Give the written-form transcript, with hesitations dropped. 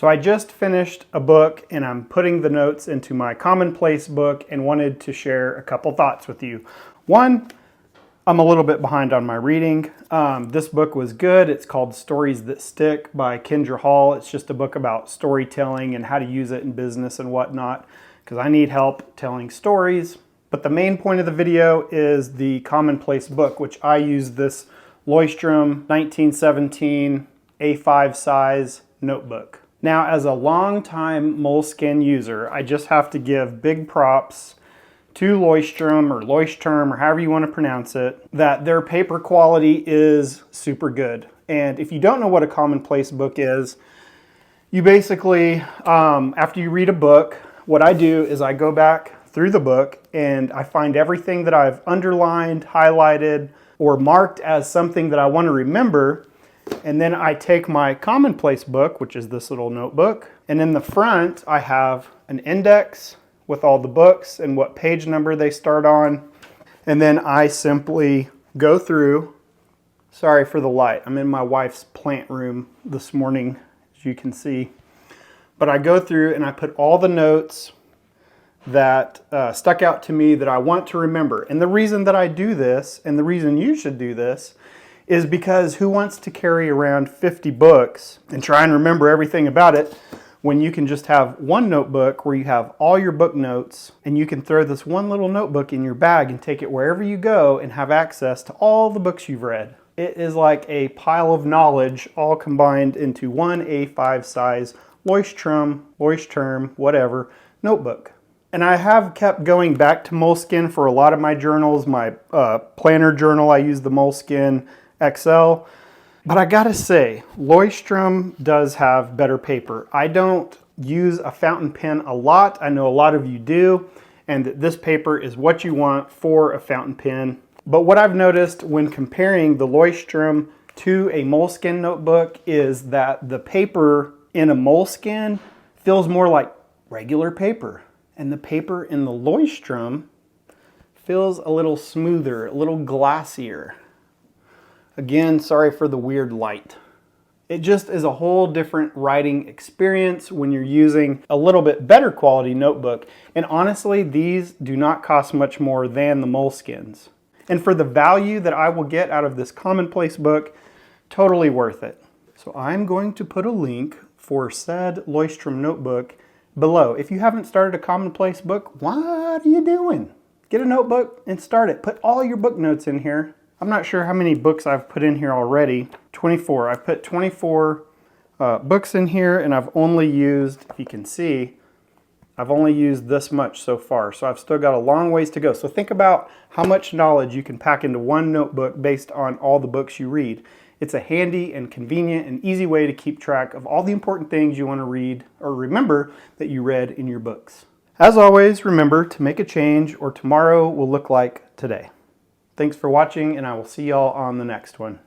So I just finished a book and I'm putting the notes into my Commonplace book and wanted to share a couple thoughts with you. One, I'm a little bit behind on my reading. This book was good. It's called Stories That Stick by Kendra Hall. It's just a book about storytelling and how to use it in business and whatnot, because I need help telling stories. But the main point of the video is the Commonplace book, which I use this Leuchtturm 1917 A5 size notebook. Now, as a longtime Moleskine user, I just have to give big props to Leuchtturm or however you want to pronounce it, that their paper quality is super good. And if you don't know what a Commonplace book is, you basically, after you read a book, what I do is I go back through the book and I find everything that I've underlined, highlighted, or marked as something that I want to remember. And then I take my Commonplace book, which is this little notebook, and in the front I have an index with all the books and what page number they start on. And then I simply go through. Sorry for the light. I'm in my wife's plant room this morning, as you can see. But I go through and I put all the notes that stuck out to me that I want to remember. And the reason that I do this, and the reason you should do this, is because who wants to carry around 50 books and try and remember everything about it when you can just have one notebook where you have all your book notes, and you can throw this one little notebook in your bag and take it wherever you go and have access to all the books you've read. It is like a pile of knowledge all combined into one A5 size Leuchtturm, whatever, notebook. And I have kept going back to Moleskine for a lot of my journals. My planner journal, I use the Moleskine XL. But I gotta say, Leuchtturm does have better paper. I don't use a fountain pen a lot. I know a lot of you do, and this paper is what you want for a fountain pen. But what I've noticed when comparing the Leuchtturm to a Moleskine notebook is that the paper in a Moleskine feels more like regular paper, and the paper in the Leuchtturm feels a little smoother, a little glossier. Again, sorry for the weird light. It just is a whole different writing experience when you're using a little bit better quality notebook. And honestly, these do not cost much more than the Moleskines. And for the value that I will get out of this Commonplace book, totally worth it. So I'm going to put a link for said Leuchtturm notebook below. If you haven't started a Commonplace book, what are you doing? Get a notebook and start it. Put all your book notes in here. I'm not sure how many books I've put in here already. 24. I've put 24 books in here, and I've only used, if you can see, I've only used this much so far. So I've still got a long ways to go. So think about how much knowledge you can pack into one notebook based on all the books you read. It's a handy and convenient and easy way to keep track of all the important things you want to read or remember that you read in your books. As always, remember to make a change, or tomorrow will look like today. Thanks for watching, and I will see y'all on the next one.